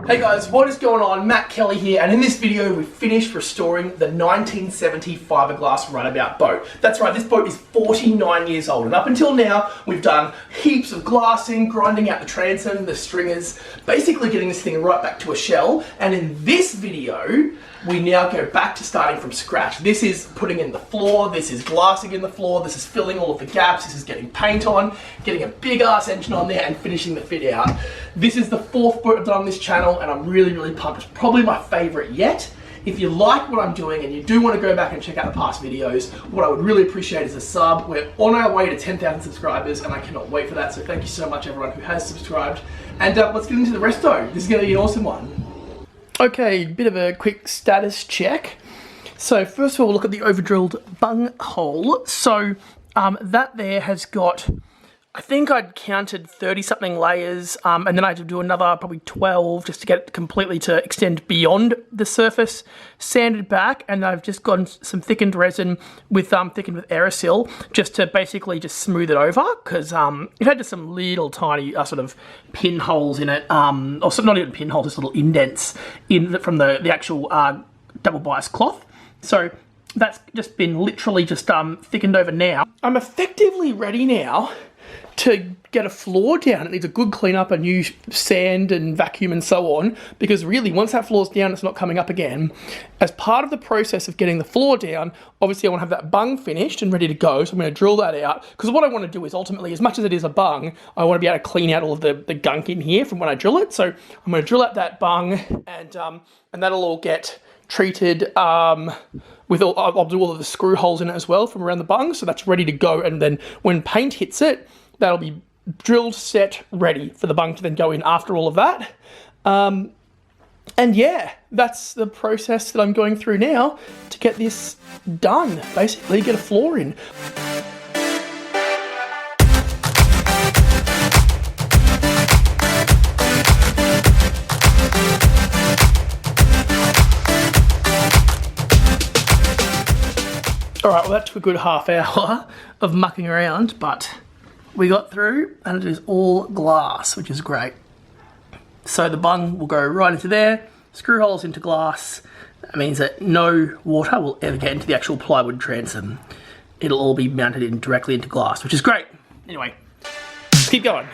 Hey guys, what is going on? Matt Kelly here, and in this video we finished restoring the 1970 fiberglass runabout boat. That's right, this boat is 49 years old, and up until now we've done heaps of glassing, grinding out the transom, the stringers, basically getting this thing right back to a shell. And in this video we now go back to starting from scratch. This is putting in the floor, this is glassing in the floor, this is filling all of the gaps, this is getting paint on, getting a big ass engine on there and finishing the fit out. This is the fourth boat I've done on this channel and I'm really pumped. It's probably my favorite yet. If you like what I'm doing and you do want to go back and check out the past videos, what I would really appreciate is a sub. We're on our way to 10,000 subscribers and I cannot wait for that, so thank you so much everyone who has subscribed. And let's get into the resto. This is going to be an awesome one. Okay, bit of a quick status check. So first of all, we'll look at the over-drilled bung hole. So that there has got, I think I'd counted 30-something layers, and then I had to do another probably 12 just to get it completely to extend beyond the surface, sanded back, and I've just gotten some thickened resin with thickened with aerosol just to basically just smooth it over, because it had just some little tiny sort of pinholes in it, or so not even pinholes, just little indents in from the actual double bias cloth. So that's just been literally just thickened over now. I'm effectively ready now to get a floor down. It needs a good clean up, a new sand and vacuum and so on, because really once that floor's down it's not coming up again. As part of the process of getting the floor down, obviously I want to have that bung finished and ready to go, so I'm going to drill that out, because what I want to do is ultimately, as much as it is a bung, I want to be able to clean out all of the gunk in here from when I drill it. So I'm going to drill out that bung and that'll all get treated with I'll do all of the screw holes in it as well from around the bung, so that's ready to go. And then when paint hits it, that'll be drilled, set, ready for the bung to then go in after all of that. And yeah, that's the process that I'm going through now to get this done, basically get a floor in. Alright, well that took a good half hour of mucking around, but we got through and it is all glass, which is great. So the bung will go right into there, screw holes into glass. That means that no water will ever get into the actual plywood transom. It'll all be mounted in directly into glass, which is great. Anyway, let's keep going.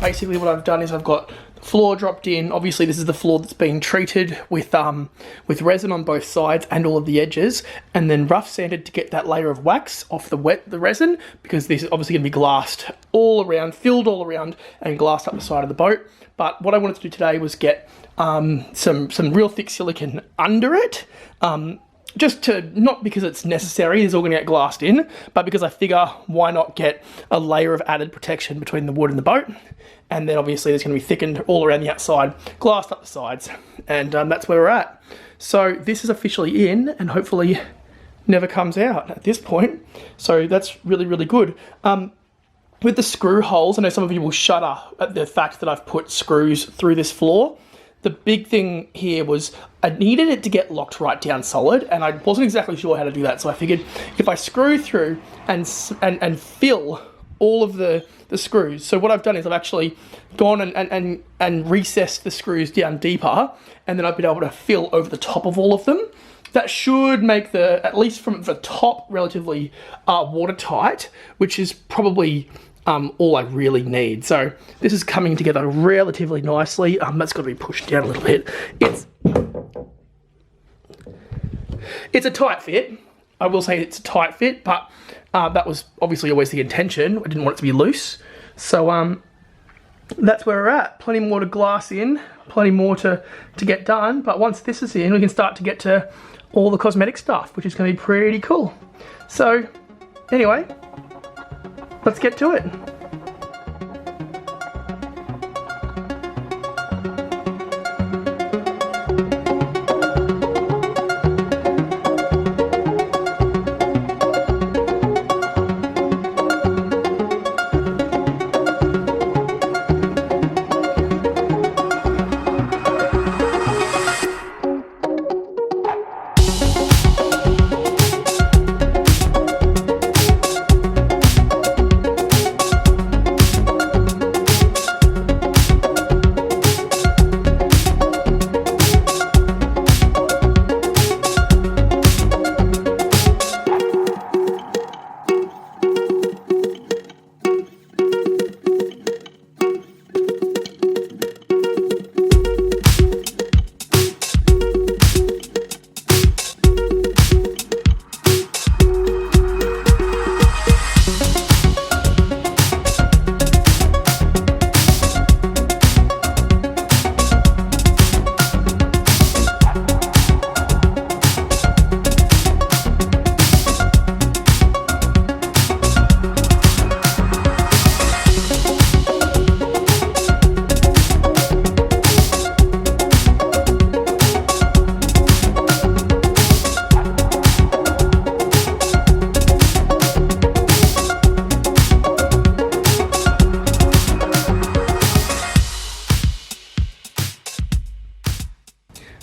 Basically what I've done is I've got the floor dropped in. Obviously this is the floor that's been treated with resin on both sides and all of the edges, and then rough sanded to get that layer of wax off the resin, because this is obviously going to be glassed all around, filled all around and glassed up the side of the boat. But what I wanted to do today was get some real thick silicone under it, just to, not because it's necessary, it's all going to get glassed in, but because I figure why not get a layer of added protection between the wood and the boat. And then obviously it's going to be thickened all around the outside, glassed up the sides, and that's where we're at. So this is officially in and hopefully never comes out at this point. So that's really good. With the screw holes, I know some of you will shudder at the fact that I've put screws through this floor. The big thing here was I needed it to get locked right down solid, and I wasn't exactly sure how to do that. So I figured if I screw through and fill all of the screws. So what I've done is I've actually gone and recessed the screws down deeper, and then I've been able to fill over the top of all of them. That should make at least from the top, relatively watertight, which is probably all I really need. So this is coming together relatively nicely. That's got to be pushed down a little bit. It's a tight fit. I will say it's a tight fit, but that was obviously always the intention. I didn't want it to be loose. So that's where we're at. Plenty more to glass in, plenty more to get done. But once this is in, we can start to get to all the cosmetic stuff, which is going to be pretty cool. So anyway, let's get to it.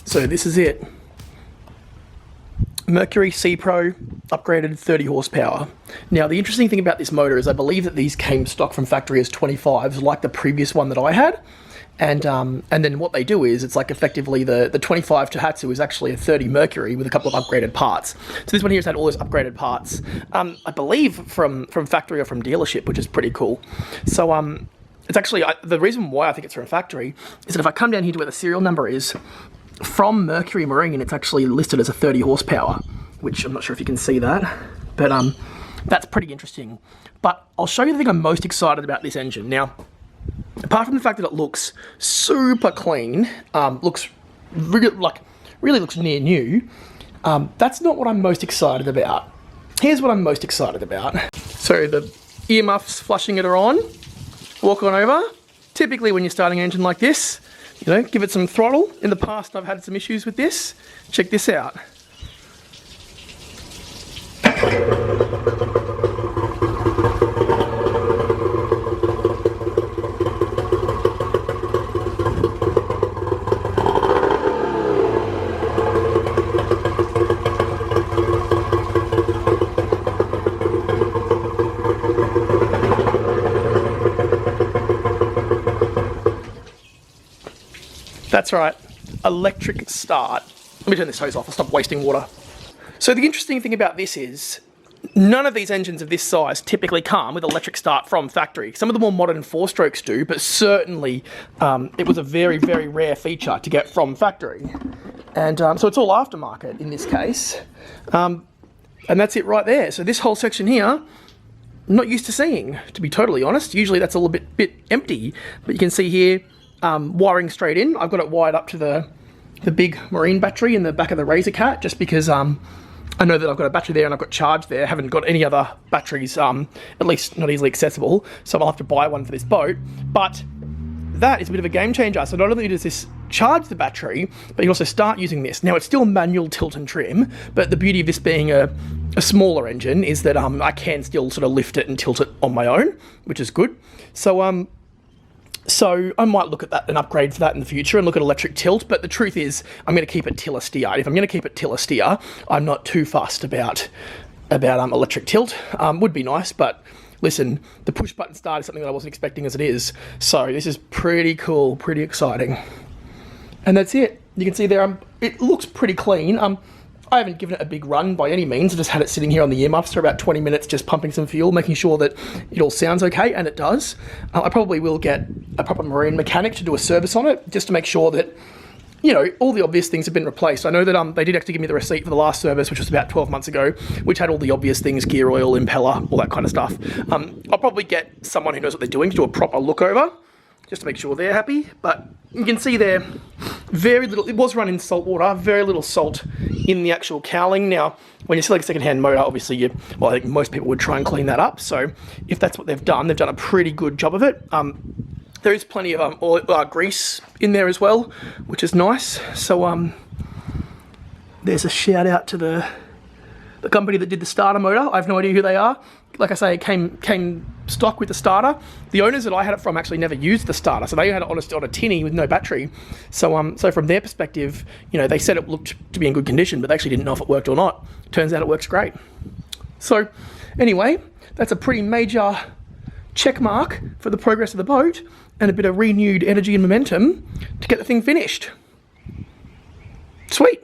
So this is it. Mercury C Pro, upgraded 30 horsepower. Now the interesting thing about this motor is I believe that these came stock from factory as 25s, like the previous one that I had. And then what they do is, it's like effectively the 25 Tohatsu is actually a 30 Mercury with a couple of upgraded parts. So this one here has had all those upgraded parts, I believe from factory or from dealership, which is pretty cool. So it's actually, the reason why I think it's from factory is that if I come down here to where the serial number is, from Mercury Marine, it's actually listed as a 30 horsepower, which I'm not sure if you can see that, but that's pretty interesting. But I'll show you the thing I'm most excited about this engine. Now, apart from the fact that it looks super clean, looks really looks near new, that's not what I'm most excited about. Here's what I'm most excited about. So the earmuffs flushing it are on. Walk on over. Typically when you're starting an engine like this, you know, give it some throttle. In the past I've had some issues with this. Check this out. That's right, electric start. Let me turn this hose off, I'll stop wasting water. So the interesting thing about this is, none of these engines of this size typically come with electric start from factory. Some of the more modern 4-strokes do, but certainly it was a very, very rare feature to get from factory. And so it's all aftermarket in this case. And that's it right there. So this whole section here, I'm not used to seeing, to be totally honest. Usually that's a little bit empty, but you can see here, wiring straight in. I've got it wired up to the big marine battery in the back of the Razor Cat, just because I know that I've got a battery there and I've got charge there. I haven't got any other batteries, at least not easily accessible, so I'll have to buy one for this boat. But that is a bit of a game changer. So not only does this charge the battery, but you also start using this. Now it's still manual tilt and trim, but the beauty of this being a smaller engine is that I can still sort of lift it and tilt it on my own, which is good. So I might look at that, an upgrade for that in the future, and look at electric tilt, but the truth is I'm going to keep it tiller steer. If I'm going to keep it tiller steer, I'm not too fussed about electric tilt. Would be nice, but listen, the push button start is something that I wasn't expecting as it is. So this is pretty cool, pretty exciting. And that's it. You can see there, it looks pretty clean. I haven't given it a big run by any means. I just had it sitting here on the earmuffs for about 20 minutes, just pumping some fuel, making sure that it all sounds okay, and it does. I probably will get a proper marine mechanic to do a service on it, just to make sure that, you know, all the obvious things have been replaced. I know that they did actually give me the receipt for the last service, which was about 12 months ago, which had all the obvious things, gear oil, impeller, all that kind of stuff. I'll probably get someone who knows what they're doing to do a proper look over, just to make sure they're happy. But you can see there, very little, it was run in salt water, very little salt in the actual cowling. Now, when you see like a second-hand motor, obviously well, I think most people would try and clean that up. So if that's what they've done a pretty good job of it. There is plenty of oil, grease in there as well, which is nice. So there's a shout out to the company that did the starter motor. I have no idea who they are. Like I say, it came stock with the starter. The owners that I had it from actually never used the starter, so they had it on a tinny with no battery. So so from their perspective, you know, they said it looked to be in good condition, but they actually didn't know if it worked or not. Turns out it works great. So anyway, that's a pretty major check mark for the progress of the boat, and a bit of renewed energy and momentum to get the thing finished. Sweet.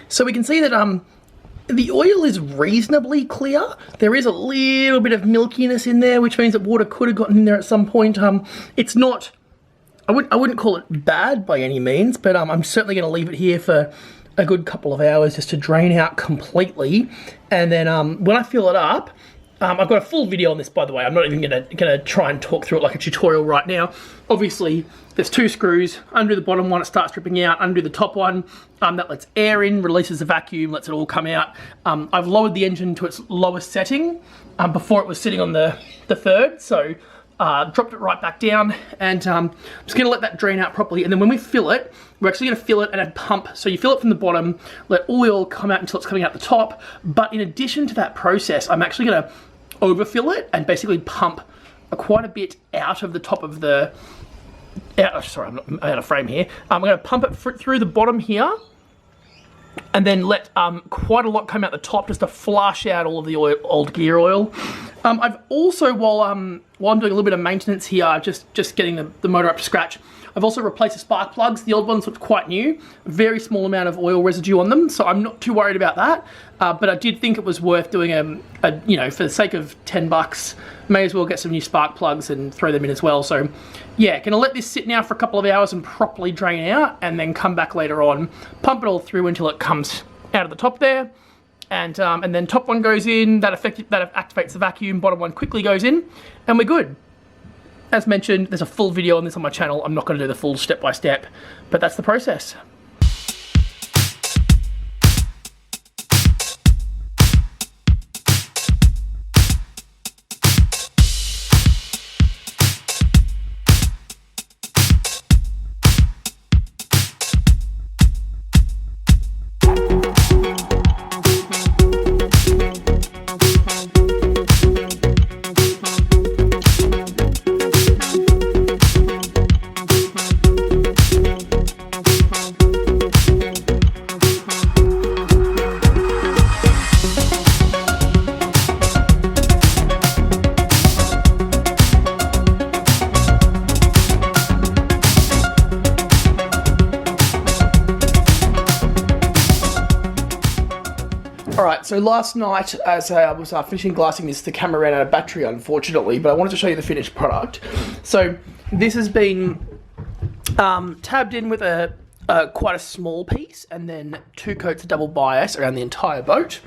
So we can see that the oil is reasonably clear. There is a little bit of milkiness in there, which means that water could have gotten in there at some point. It's not, I wouldn't call it bad by any means, but I'm certainly going to leave it here for a good couple of hours just to drain out completely. And then when I fill it up, I've got a full video on this, by the way. I'm not even gonna try and talk through it like a tutorial right now. Obviously, there's two screws. Undo the bottom one, it starts dripping out. Undo the top one, that lets air in, releases the vacuum, lets it all come out. I've lowered the engine to its lowest setting before it was sitting on the third, so dropped it right back down, and I'm just gonna let that drain out properly. And then when we fill it, we're actually gonna fill it and then pump. So you fill it from the bottom, let oil come out until it's coming out the top. But in addition to that process, I'm actually gonna overfill it and basically pump quite a bit out of the top of the, sorry, I'm out of frame here. I'm going to pump it through the bottom here, and then let quite a lot come out the top just to flush out all of the old gear oil. I've also, while I'm doing a little bit of maintenance here, just getting the motor up to scratch, I've also replaced the spark plugs. The old ones looked quite new, very small amount of oil residue on them, so I'm not too worried about that. But I did think it was worth doing you know, for the sake of 10 bucks, may as well get some new spark plugs and throw them in as well. So yeah, gonna let this sit now for a couple of hours and properly drain out, and then come back later on, pump it all through until it comes out of the top there. And then top one goes in, that activates the vacuum, bottom one quickly goes in, and we're good. As mentioned, there's a full video on this on my channel. I'm not going to do the full step-by-step, but that's the process. Alright, so last night as I was finishing glassing this, the camera ran out of battery unfortunately, but I wanted to show you the finished product. So this has been tabbed in with quite a small piece, and then 2 coats of double bias around the entire boat.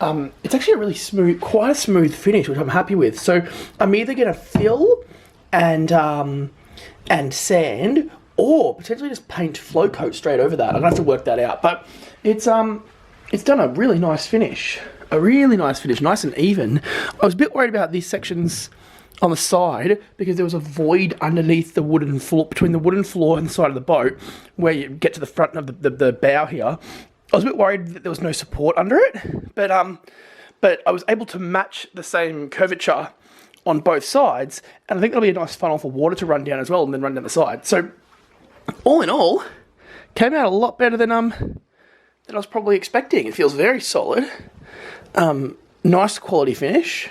It's actually a really smooth, quite a smooth finish, which I'm happy with. So I'm either going to fill and sand, or potentially just paint flow coat straight over that. I'm going to have to work that out, but it's done a really nice finish. a really nice finish, nice and even. I was a bit worried about these sections on the side because there was a void underneath the wooden floor, between the wooden floor and the side of the boat, where you get to the front of the bow here. I was a bit worried that there was no support under it, but I was able to match the same curvature on both sides, and I think that'll be a nice funnel for water to run down as well, and then run down the side. So, all in all, came out a lot better than I was probably expecting. It feels very solid, nice quality finish.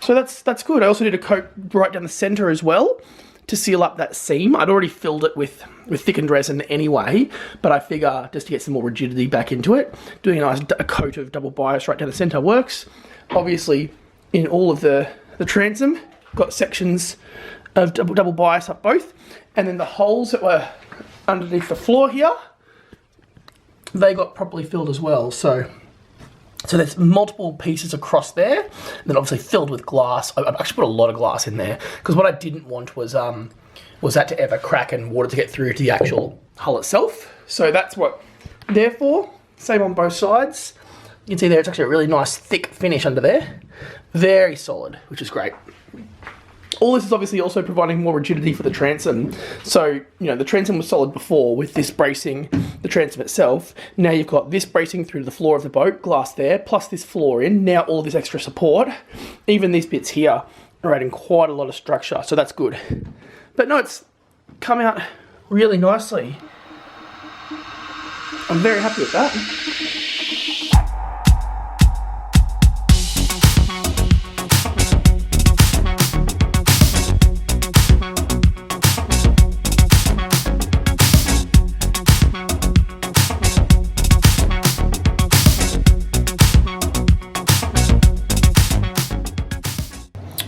So that's good. I also did a coat right down the centre as well to seal up that seam. I'd already filled it with thickened resin anyway, but I figure just to get some more rigidity back into it, doing a coat of double bias right down the centre works. Obviously, in all of the transom, got sections of double bias up both, and then the holes that were underneath the floor here, they got properly filled as well. So there's multiple pieces across there, and then obviously filled with glass. I actually put a lot of glass in there because what I didn't want was that to ever crack and water to get through to the actual hull itself. So that's what they're for. Same on both sides. You can see there it's actually a really nice thick finish under there. Very solid, which is great. All this is obviously also providing more rigidity for the transom. So, you know, the transom was solid before with this bracing the transom itself. Now you've got this bracing through the floor of the boat, glass there, plus this floor in. Now all this extra support. Even these bits here are adding quite a lot of structure, so that's good. But no, it's come out really nicely. I'm very happy with that.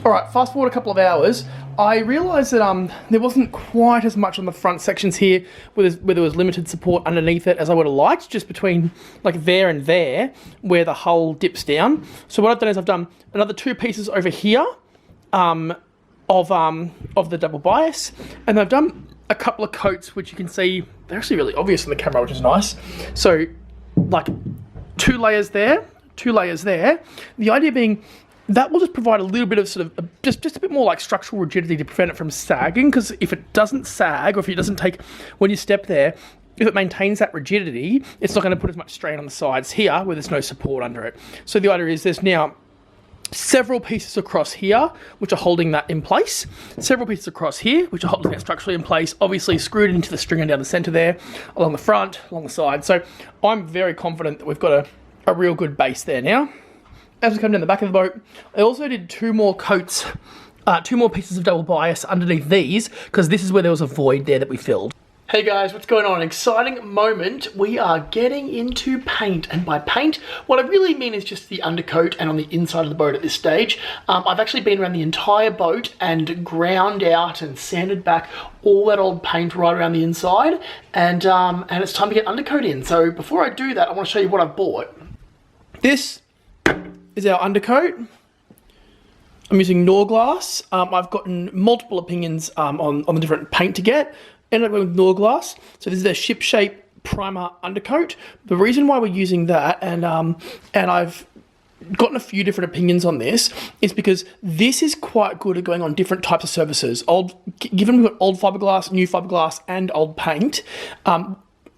Alright, fast forward a couple of hours, I realised that there wasn't quite as much on the front sections here where there was limited support underneath it as I would have liked, just between like there and there where the hull dips down. So what I've done is I've done another 2 pieces over here of the double bias, and I've done a couple of coats which you can see, they're actually really obvious on the camera, which is nice. So like 2 layers there, 2 layers there. The idea being that will just provide a little bit of sort of just a bit more like structural rigidity to prevent it from sagging, because if it doesn't sag, or if it doesn't take, when you step there, if it maintains that rigidity, it's not going to put as much strain on the sides here where there's no support under it. So the idea is there's now several pieces across here which are holding that in place, several pieces across here which are holding that structurally in place, obviously screwed into the stringer down the centre there, along the front, along the side. So I'm very confident that we've got a real good base there now. As we come down the back of the boat, I also did 2 more coats, 2 more pieces of double bias underneath these, because this is where there was a void there that we filled. Hey guys, what's going on? An exciting moment. We are getting into paint, and by paint, what I really mean is just the undercoat and on the inside of the boat at this stage. I've actually been around the entire boat and ground out and sanded back all that old paint right around the inside, and it's time to get undercoat in. So before I do that, I want to show you what I've bought. This is our undercoat. I'm using Norglass. I've gotten multiple opinions on the different paint to get. Ended up going with Norglass. So this is their Ship Shape Primer Undercoat. The reason why we're using that, and I've gotten a few different opinions on this, is because this is quite good at going on different types of surfaces. Given we've got old fiberglass, new fiberglass, and old paint,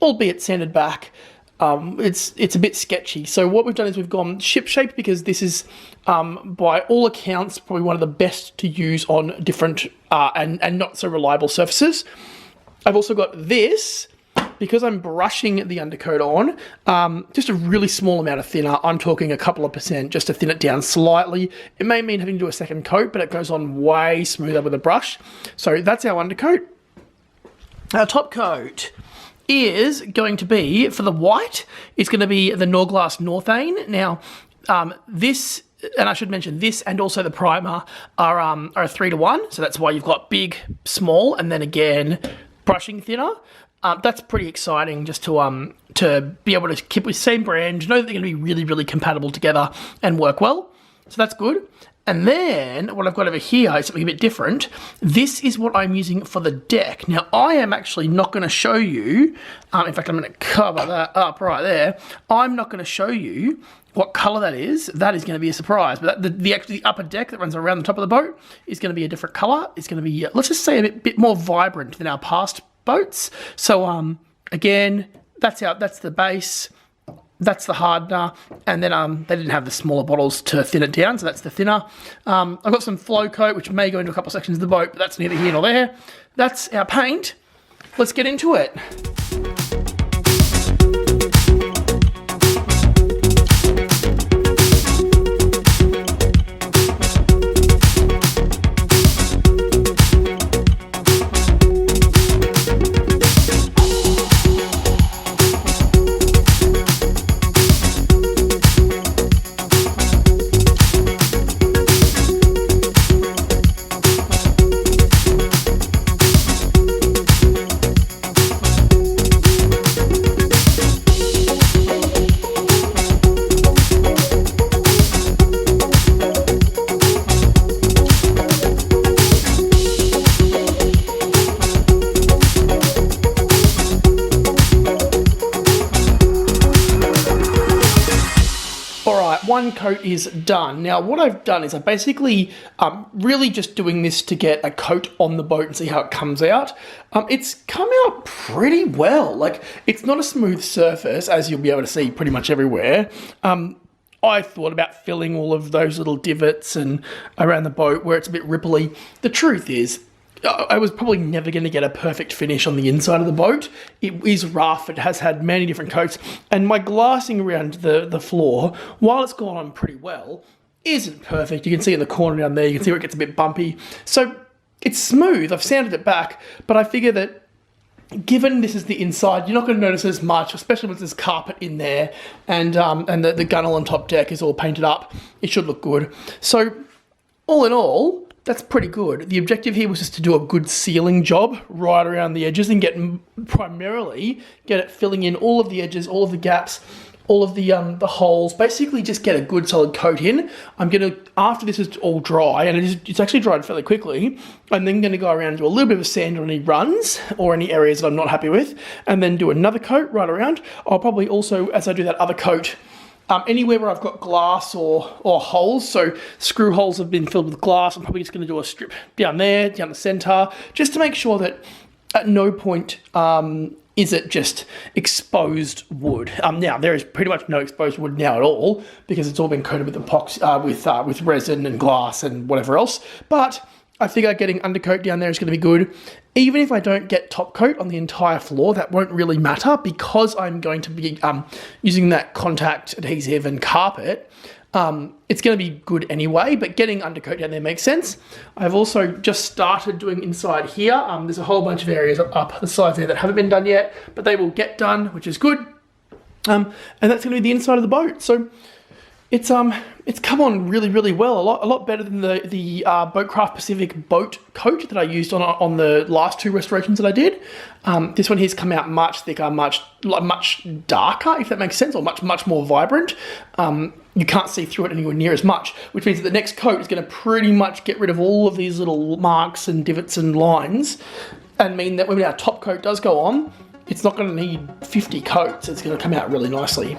albeit sanded back, it's a bit sketchy. So what we've done is we've gone Ship Shape, because this is, by all accounts, probably one of the best to use on different and not so reliable surfaces. I've also got this, because I'm brushing the undercoat on, just a really small amount of thinner. I'm talking a couple of percent just to thin it down slightly. It may mean having to do a second coat, but it goes on way smoother with a brush. So that's our undercoat. Our top coat is going to be, for the white, it's going to be the Norglass Northane. Now, this, and I should mention, this and also the primer are a 3-to-1, so that's why you've got big, small, and then again, brushing thinner. That's pretty exciting, just to be able to keep with the same brand, know that they're going to be really, really compatible together and work well. So that's good. And then what I've got over here is something a bit different. This is what I'm using for the deck. Now, I am actually not going to show you, in fact, I'm going to cover that up right there. I'm not going to show you what colour that is. That is going to be a surprise. But the upper deck that runs around the top of the boat is going to be a different colour. It's going to be, let's just say, a bit more vibrant than our past boats. So, again, that's the base. That's the hardener, and then they didn't have the smaller bottles to thin it down, so that's the thinner. I've got some flow coat, which may go into a couple of sections of the boat, but that's neither here nor there. That's our paint. Let's get into it. One coat is done. Now, what I've done is I basically really just doing this to get a coat on the boat and see how it comes out. It's come out pretty well. Like, it's not a smooth surface, as you'll be able to see pretty much everywhere. I thought about filling all of those little divots and around the boat where it's a bit ripply. The truth is, I was probably never going to get a perfect finish on the inside of the boat. It is rough, it has had many different coats, and my glassing around the floor, while it's gone on pretty well, isn't perfect. You can see in the corner down there, you can see where it gets a bit bumpy. So it's smooth, I've sanded it back, but I figure that given this is the inside, you're not going to notice as much, especially with this carpet in there, and the gunnel on top deck is all painted up. It should look good. So all in all, that's pretty good. The objective here was just to do a good sealing job right around the edges and primarily get it filling in all of the edges, all of the gaps, all of the holes. Basically, just get a good solid coat in. I'm gonna, after this is all dry, and it's actually dried fairly quickly, I'm then gonna go around and do a little bit of sand on any runs or any areas that I'm not happy with, and then do another coat right around. I'll probably also, as I do that other coat, anywhere where I've got glass or holes, so screw holes have been filled with glass, I'm probably just going to do a strip down there, down the centre, just to make sure that at no point is it just exposed wood. Now, there is pretty much no exposed wood now at all, because it's all been coated with epoxy, with resin and glass and whatever else, but I figure getting undercoat down there is going to be good. Even if I don't get top coat on the entire floor, that won't really matter, because I'm going to be using that contact adhesive and carpet. It's going to be good anyway, but getting undercoat down there makes sense. I've also just started doing inside here. There's a whole bunch of areas up the sides there that haven't been done yet, but they will get done, which is good. And that's going to be the inside of the boat. So it's come on really, really well. A lot better than the Boatcraft Pacific boat coat that I used on the last two restorations that I did. This one here's come out much thicker, much darker, if that makes sense, or much more vibrant. You can't see through it anywhere near as much, which means that the next coat is going to pretty much get rid of all of these little marks and divots and lines, and mean that when our top coat does go on, it's not going to need 50 coats. It's going to come out really nicely.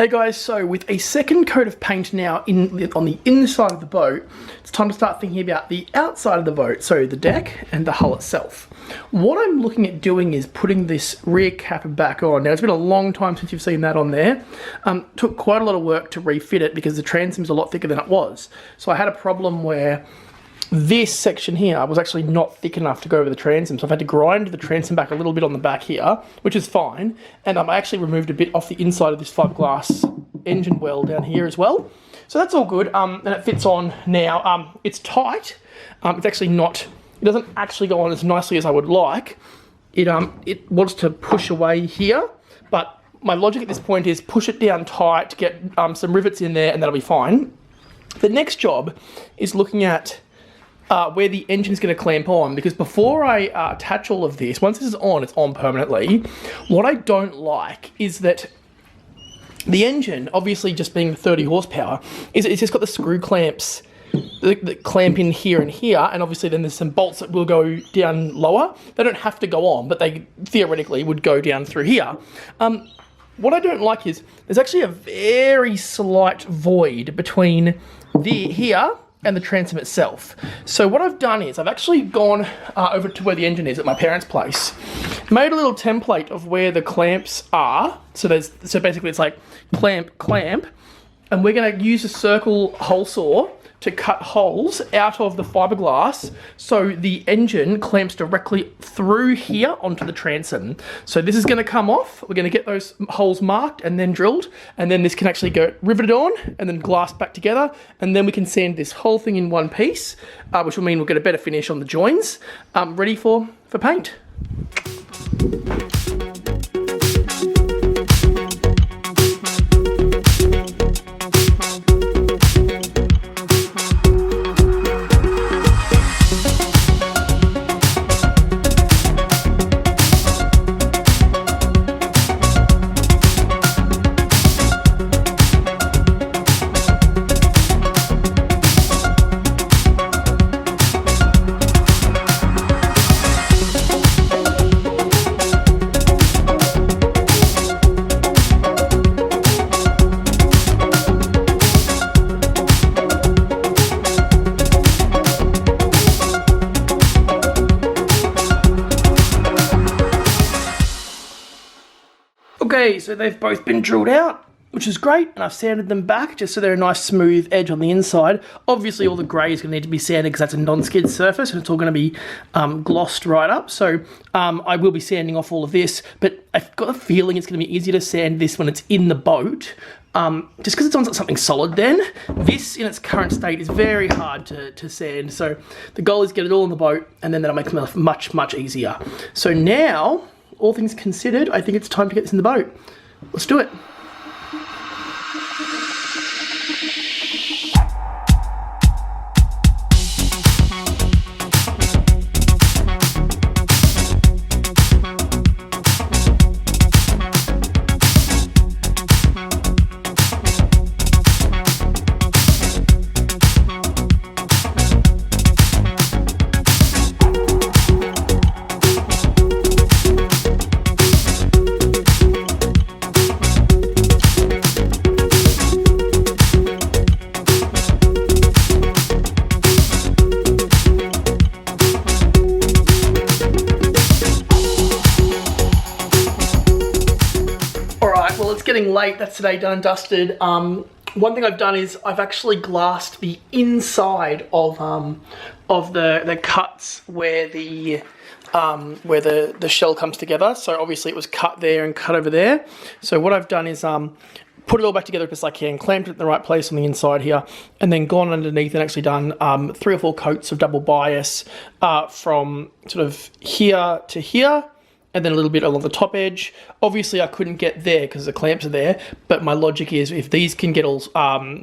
Hey guys, so with a second coat of paint now on the inside of the boat, it's time to start thinking about the outside of the boat, so the deck and the hull itself. What I'm looking at doing is putting this rear cap back on. Now it's been a long time since you've seen that on there. Took quite a lot of work to refit it because the transom's a lot thicker than it was. So I had a problem where this section here was actually not thick enough to go over the transom, so I've had to grind the transom back a little bit on the back here, which is fine, and I actually removed a bit off the inside of this fiberglass engine well down here as well. So that's all good, and it fits on now. It's tight. It's actually not, it doesn't actually go on as nicely as I would like. It wants to push away here, but my logic at this point is push it down tight to get some rivets in there, and that'll be fine. The next job is looking at where the engine's going to clamp on, because before I attach all of this, once this is on, it's on permanently. What I don't like is that the engine, obviously just being 30 horsepower, it's just got the screw clamps that clamp in here and here, and obviously then there's some bolts that will go down lower. They don't have to go on, but they theoretically would go down through here. What I don't like is there's actually a very slight void between here and the transom itself. So what I've done is I've actually gone over to where the engine is at my parents' place, made a little template of where the clamps are. So basically it's like clamp, and we're going to use a circle hole saw to cut holes out of the fiberglass so the engine clamps directly through here onto the transom. So this is going to come off, we're going to get those holes marked and then drilled, and then this can actually go riveted on and then glassed back together, and then we can sand this whole thing in one piece, which will mean we'll get a better finish on the joins, ready for paint. Okay, so they've both been drilled out, which is great, and I've sanded them back just so they're a nice smooth edge on the inside. Obviously all the grey is going to need to be sanded because that's a non-skid surface and it's all going to be glossed right up. So I will be sanding off all of this, but I've got a feeling it's going to be easier to sand this when it's in the boat, just because it's on something solid then. This in its current state is very hard to sand, so the goal is to get it all in the boat, and then that'll make it much, much easier. So now, all things considered, I think it's time to get this in the boat. Let's do it. Getting late, that's today done and dusted. One thing I've done is I've actually glassed the inside of the cuts where the shell comes together. So obviously it was cut there and cut over there. So what I've done is put it all back together as best I can, clamped it in the right place on the inside here, and then gone underneath and actually done 3 or 4 coats of double bias from sort of here to here, and then a little bit along the top edge. Obviously I couldn't get there because the clamps are there, but my logic is if these can get all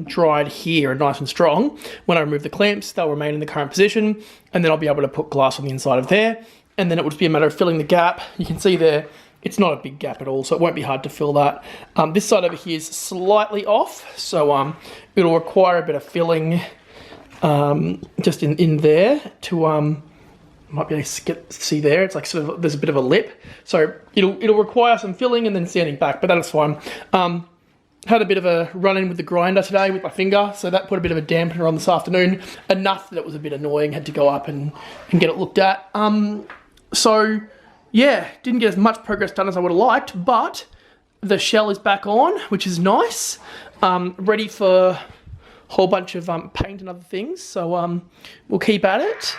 dried here and nice and strong, when I remove the clamps, they'll remain in the current position, and then I'll be able to put glass on the inside of there, and then it would just be a matter of filling the gap. You can see there, it's not a big gap at all, so it won't be hard to fill that. This side over here is slightly off, so it'll require a bit of filling just in there to might be able to see there, it's like sort of, there's a bit of a lip. So it'll require some filling and then sanding back, but that's fine. Had a bit of a run-in with the grinder today with my finger, so that put a bit of a dampener on this afternoon. Enough that it was a bit annoying, had to go up and get it looked at. So, yeah, didn't get as much progress done as I would have liked, but the shell is back on, which is nice. Ready for a whole bunch of paint and other things, so we'll keep at it.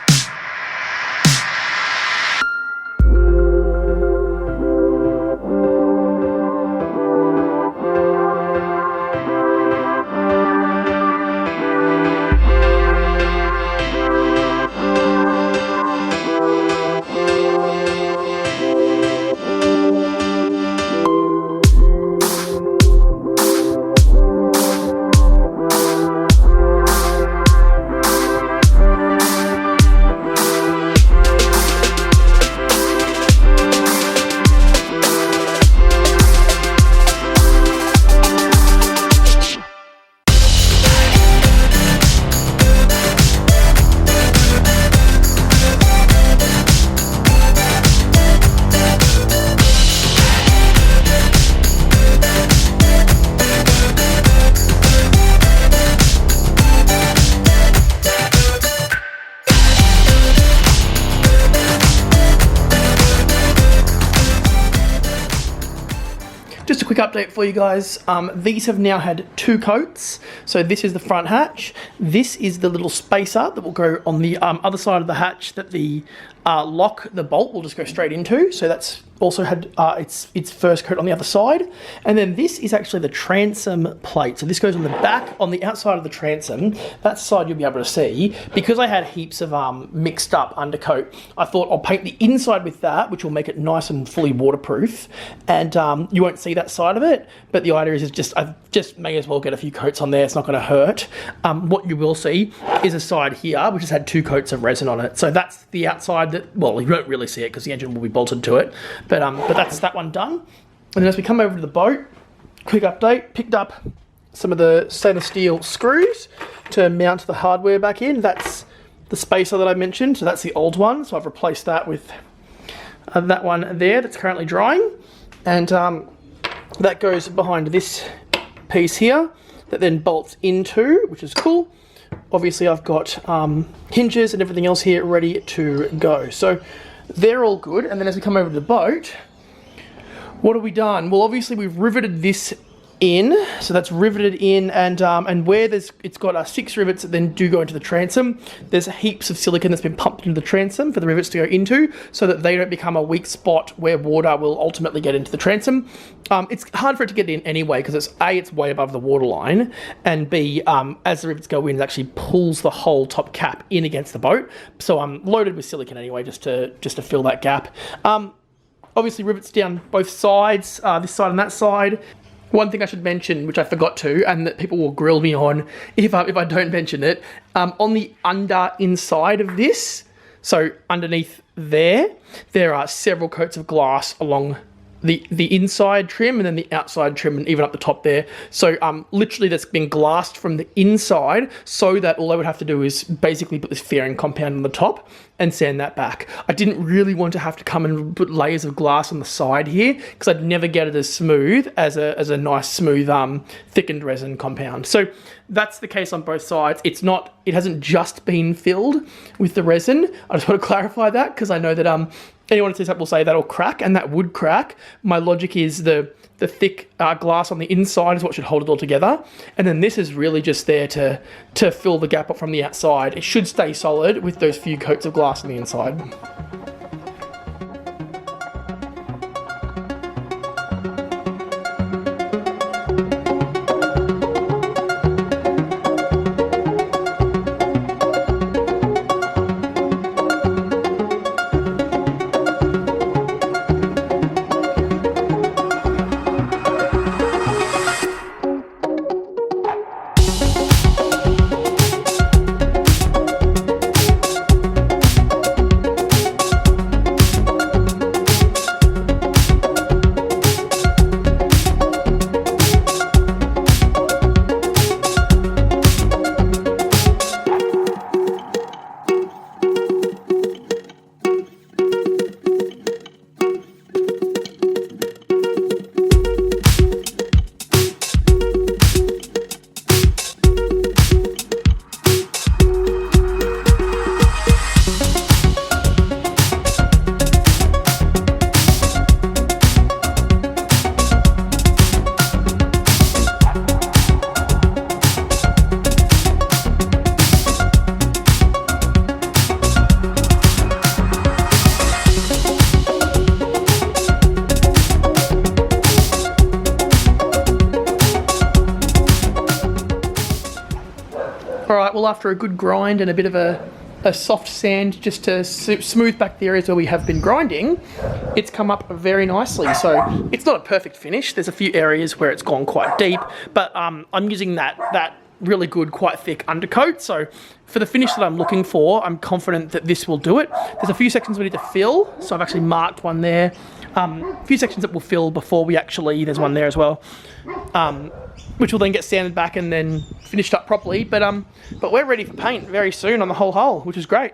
Just a quick update for you guys. These have now had 2 coats. So this is the front hatch. This is the little spacer that will go on the other side of the hatch that the the bolt will just go straight into. So that's also had its first coat on the other side. And then this is actually the transom plate. So this goes on the back, on the outside of the transom. That side you'll be able to see. Because I had heaps of mixed up undercoat, I thought I'll paint the inside with that, which will make it nice and fully waterproof. And you won't see that side of it, but the idea is I just may as well get a few coats on there. It's not going to hurt. What you will see is a side here, which has had 2 coats of resin on it. So that's the outside that, well, you won't really see it because the engine will be bolted to it. But that's that one done. And then as we come over to the boat, quick update, picked up some of the stainless steel screws to mount the hardware back in. That's the spacer that I mentioned, so that's the old one. So I've replaced that with that one there that's currently drying. And that goes behind this piece here that then bolts into, which is cool. Obviously I've got hinges and everything else here ready to go. So they're all good. And then as we come over to the boat, what have we done? Well, obviously we've riveted this in, so that's riveted in, and where it's got 6 rivets that then do go into the transom. There's heaps of silicone that's been pumped into the transom for the rivets to go into, so that they don't become a weak spot where water will ultimately get into the transom. It's hard for it to get in anyway because it's way above the waterline, and B, as the rivets go in, it actually pulls the whole top cap in against the boat. So I'm loaded with silicone anyway, just to fill that gap. Obviously rivets down both sides, this side and that side. One thing I should mention, which I forgot to, and that people will grill me on if I don't mention it, on the inside of this, so underneath there are several coats of glass along the inside trim and then the outside trim and even up the top there. So literally that's been glassed from the inside so that all I would have to do is basically put this fairing compound on the top and sand that back. I didn't really want to have to come and put layers of glass on the side here because I'd never get it as smooth as a nice smooth thickened resin compound. So that's the case on both sides. It hasn't just been filled with the resin. I just want to clarify that because I know that anyone who says that will say that'll crack, and that would crack. My logic is the thick glass on the inside is what should hold it all together. And then this is really just there to fill the gap up from the outside. It should stay solid with those few coats of glass on the inside. after a good grind and a bit of a soft sand just to smooth back the areas where we have been grinding, it's come up very nicely. So it's not a perfect finish. There's a few areas where it's gone quite deep, but I'm using that really good, quite thick undercoat. So for the finish that I'm looking for, I'm confident that this will do it. There's a few sections we need to fill, so I've actually marked one there. A few sections that we'll fill before we actually, there's one there as well, which will then get sanded back and then finished up properly. But we're ready for paint very soon on the whole hull, which is great.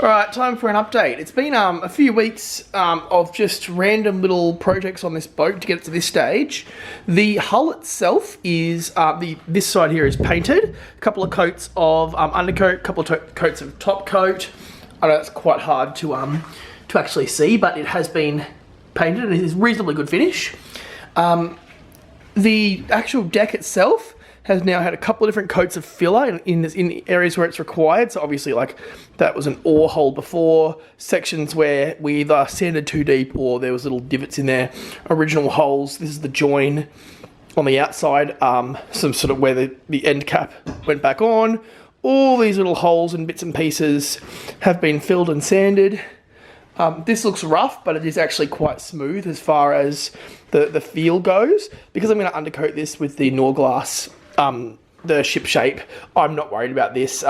Alright, time for an update. It's been a few weeks of just random little projects on this boat to get it to this stage. The hull itself is, this side here is painted. A couple of coats of undercoat, a couple of coats of top coat. I know it's quite hard to actually see, but it has been painted and it is a reasonably good finish. The actual deck itself has now had a couple of different coats of filler in areas where it's required. So obviously, like, that was an ore hole before, sections where we either sanded too deep or there was little divots in there, original holes. This is the join on the outside, some sort of where the end cap went back on. All these little holes and bits and pieces have been filled and sanded. This looks rough, but it is actually quite smooth as far as the feel goes. Because I'm going to undercoat this with the Norglass, the ship shape, I'm not worried about this.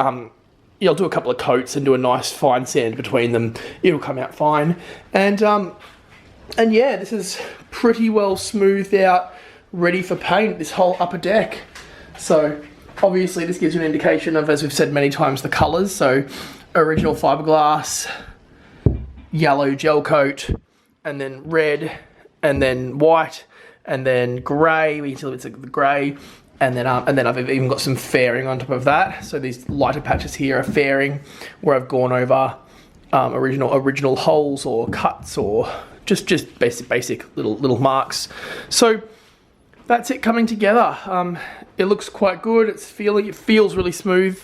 You'll do a couple of coats and do a nice fine sand between them. It'll come out fine. And yeah, this is pretty well smoothed out, ready for paint, this whole upper deck. So obviously this gives you an indication of, as we've said many times, the colours. So original fiberglass, yellow gel coat, and then red, and then white, and then grey. We can see a little bits of the grey, and then I've even got some fairing on top of that. So these lighter patches here are fairing, where I've gone over original holes or cuts or just basic little marks. So that's it coming together. It looks quite good. It feels really smooth.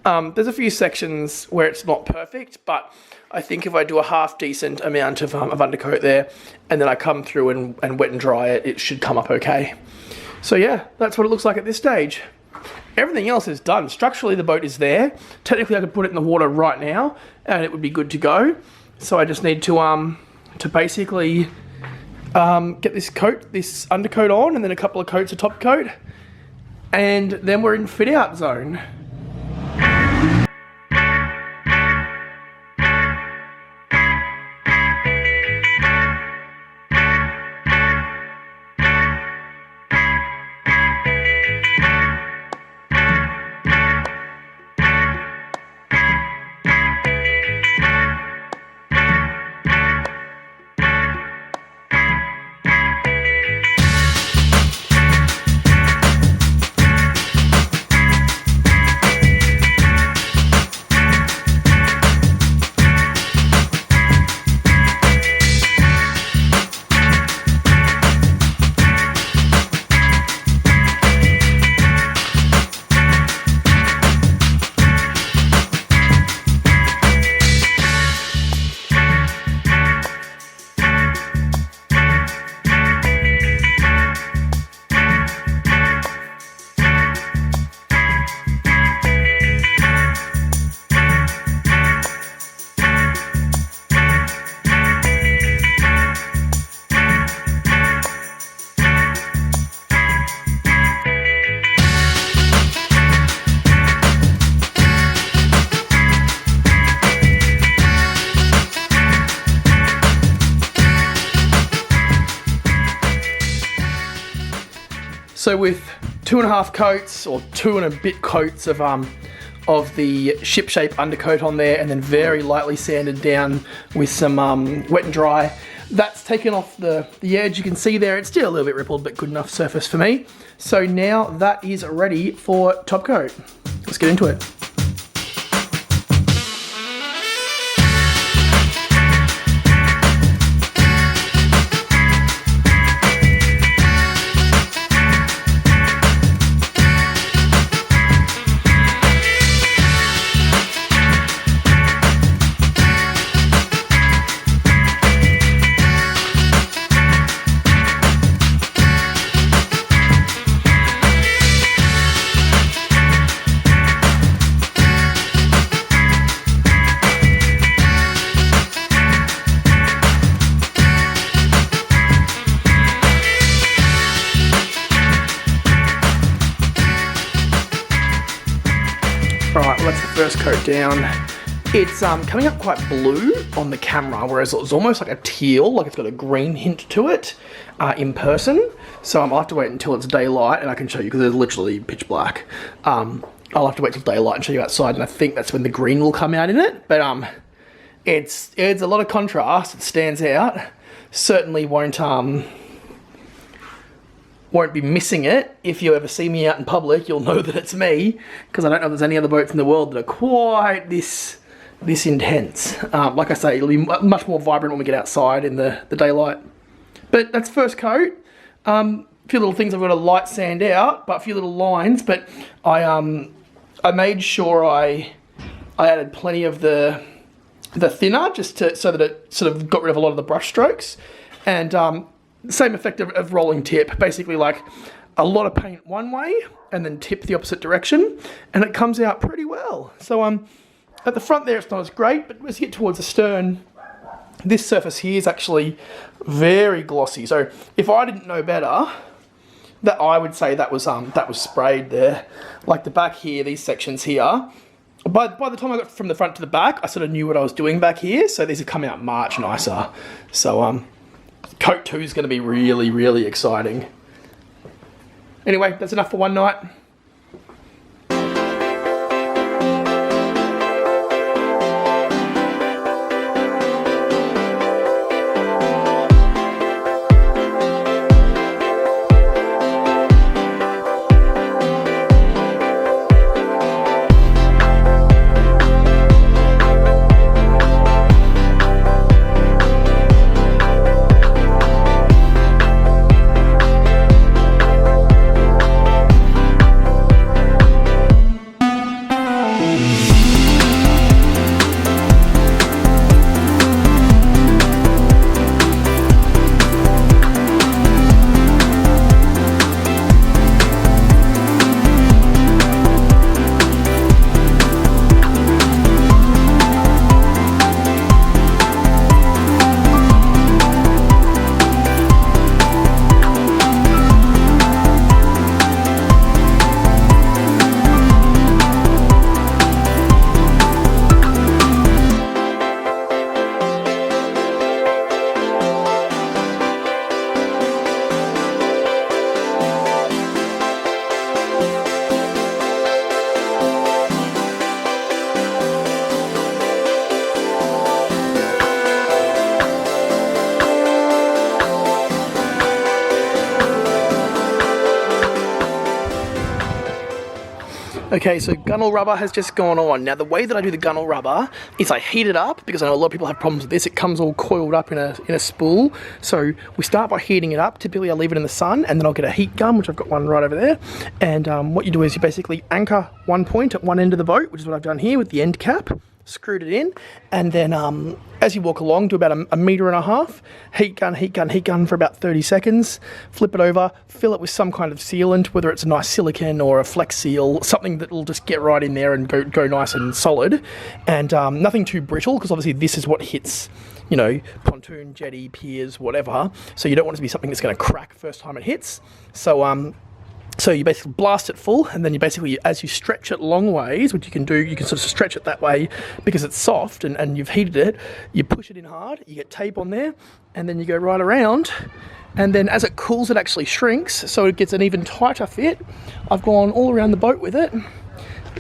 There's a few sections where it's not perfect, but I think if I do a half decent amount of undercoat there, and then I come through and wet and dry it, it should come up okay. So yeah, that's what it looks like at this stage. Everything else is done. Structurally, the boat is there. Technically, I could put it in the water right now, and it would be good to go. So I just need to basically get this undercoat on, and then a couple of coats of top coat, and then we're in fit out zone. So with 2.5 coats or 2 and a bit coats of the ship-shape undercoat on there, and then very lightly sanded down with some wet and dry, that's taken off the edge. You can see there, it's still a little bit rippled, but good enough surface for me. So now that is ready for top coat. Let's get into it. Alright, well that's the first coat down. It's coming up quite blue on the camera, whereas it's almost like a teal, like it's got a green hint to it in person. So I'll have to wait until it's daylight and I can show you, because it's literally pitch black. I'll have to wait till daylight and show you outside, and I think that's when the green will come out in it. But it's a lot of contrast, it stands out. Certainly won't be missing it. If you ever see me out in public, you'll know that it's me, because I don't know if there's any other boats in the world that are quite this intense. Like I say, it'll be much more vibrant when we get outside in the daylight. But that's first coat. A few little things I've got to light sand out, but a few little lines. But I made sure I added plenty of the thinner, just so that it sort of got rid of a lot of the brush strokes. And same effect of rolling tip, basically like a lot of paint one way and then tip the opposite direction, and it comes out pretty well. So at the front there it's not as great, but as you get towards the stern, this surface here is actually very glossy. So if I didn't know better, that I would say that was sprayed there. Like the back here, these sections here, by the time I got from the front to the back, I sort of knew what I was doing back here, so these have come out much nicer. So coat 2 is going to be really, really exciting. Anyway, that's enough for one night. Okay, so gunnel rubber has just gone on. Now the way that I do the gunnel rubber is I heat it up, because I know a lot of people have problems with this. It comes all coiled up in a spool. So we start by heating it up. Typically I'll leave it in the sun, and then I'll get a heat gun, which I've got one right over there. And what you do is you basically anchor one point at one end of the boat, which is what I've done here with the end cap. Screwed it in, and then as you walk along, do about a metre and a half, heat gun for about 30 seconds, flip it over, fill it with some kind of sealant, whether it's a nice silicone or a Flex Seal, something that will just get right in there and go nice and solid, and nothing too brittle, because obviously this is what hits, you know, pontoon, jetty, piers, whatever, so you don't want it to be something that's going to crack first time it hits. So you basically blast it full, and then you basically, as you stretch it long ways, which you can do, you can sort of stretch it that way because it's soft and you've heated it, you push it in hard, you get tape on there, and then you go right around And then as it cools, it actually shrinks, so it gets an even tighter fit. I've gone all around the boat with it,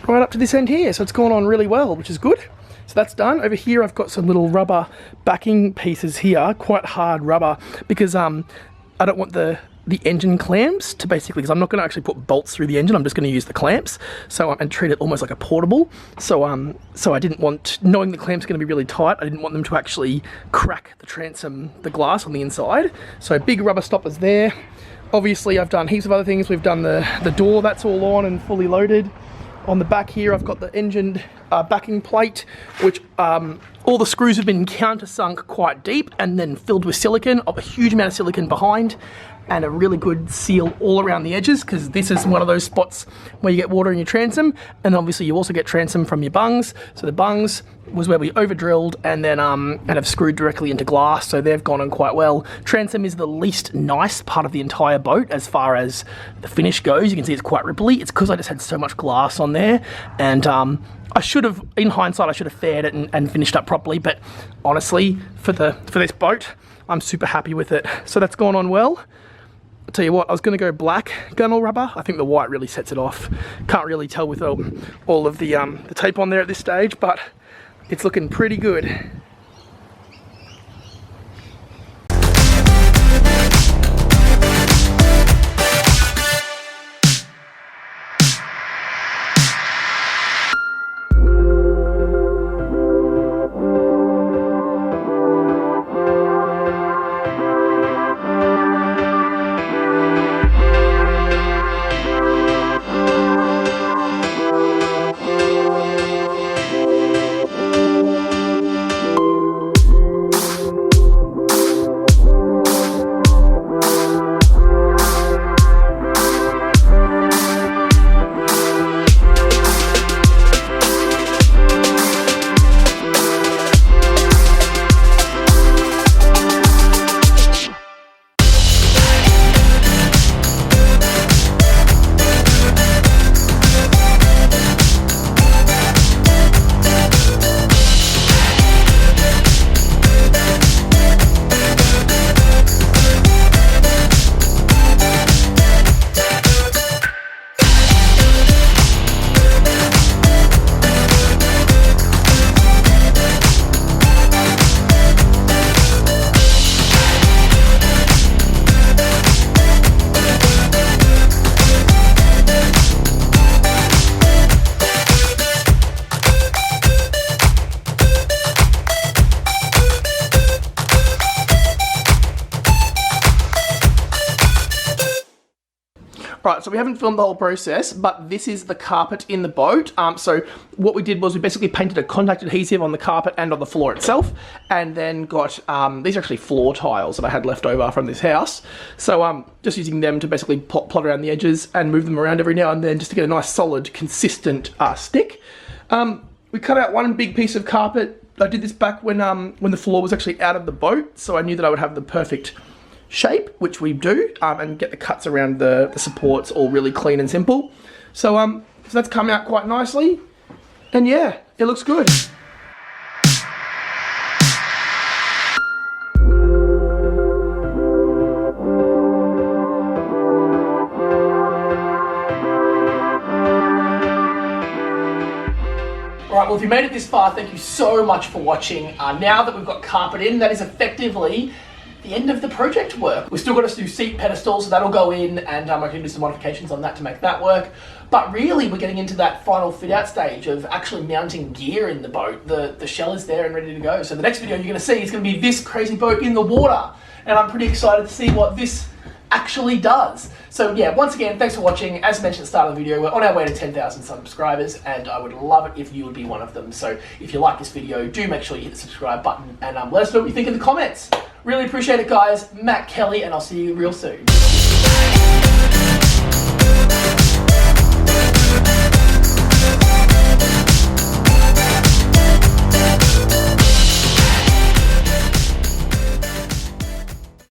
right up to this end here, so it's gone on really well, which is good. So that's done. Over here I've got some little rubber backing pieces here, quite hard rubber, because I don't want the engine clamps to basically, because I'm not going to actually put bolts through the engine, I'm just going to use the clamps, so and treat it almost like a portable. So so I didn't want, knowing the clamps are going to be really tight, I didn't want them to actually crack the transom, the glass on the inside. So big rubber stoppers there. Obviously I've done heaps of other things. We've done the door, that's all on and fully loaded. On the back here I've got the engine backing plate, which all the screws have been countersunk quite deep and then filled with silicone, a huge amount of silicone behind, and a really good seal all around the edges, because this is one of those spots where you get water in your transom, and obviously you also get transom from your bungs. So the bungs was where we over drilled and then and have screwed directly into glass, so they've gone on quite well. Transom is the least nice part of the entire boat as far as the finish goes. You can see it's quite ripply. It's because I just had so much glass on there, and I should have, in hindsight, I should have faired it and finished up properly, but honestly, for this boat, I'm super happy with it. So that's gone on well. I'll tell you what, I was going to go black gunnel rubber. I think the white really sets it off. Can't really tell with all of the tape on there at this stage, but it's looking pretty good. Right, so we haven't filmed the whole process, but this is the carpet in the boat. So what we did was we basically painted a contact adhesive on the carpet and on the floor itself, and then got, these are actually floor tiles that I had left over from this house. So just using them to basically plot around the edges and move them around every now and then just to get a nice solid, consistent stick. We cut out one big piece of carpet. I did this back when the floor was actually out of the boat, so I knew that I would have the perfect shape, which we do, and get the cuts around the supports all really clean and simple. So so that's come out quite nicely, and yeah, it looks good. Alright, well if you made it this far, thank you so much for watching. Now that we've got carpet in, that is effectively the end of the project work. We've still got to do seat pedestals, so that'll go in, and I can do some modifications on that to make that work. But really, we're getting into that final fit out stage of actually mounting gear in the boat. The shell is there and ready to go. So the next video you're going to see is going to be this crazy boat in the water. And I'm pretty excited to see what this actually does. So yeah, once again, thanks for watching. As mentioned at the start of the video, we're on our way to 10,000 subscribers, and I would love it if you would be one of them. So if you like this video, do make sure you hit the subscribe button, and let us know what you think in the comments. Really appreciate it, guys. Matt Kelly, and I'll see you real soon.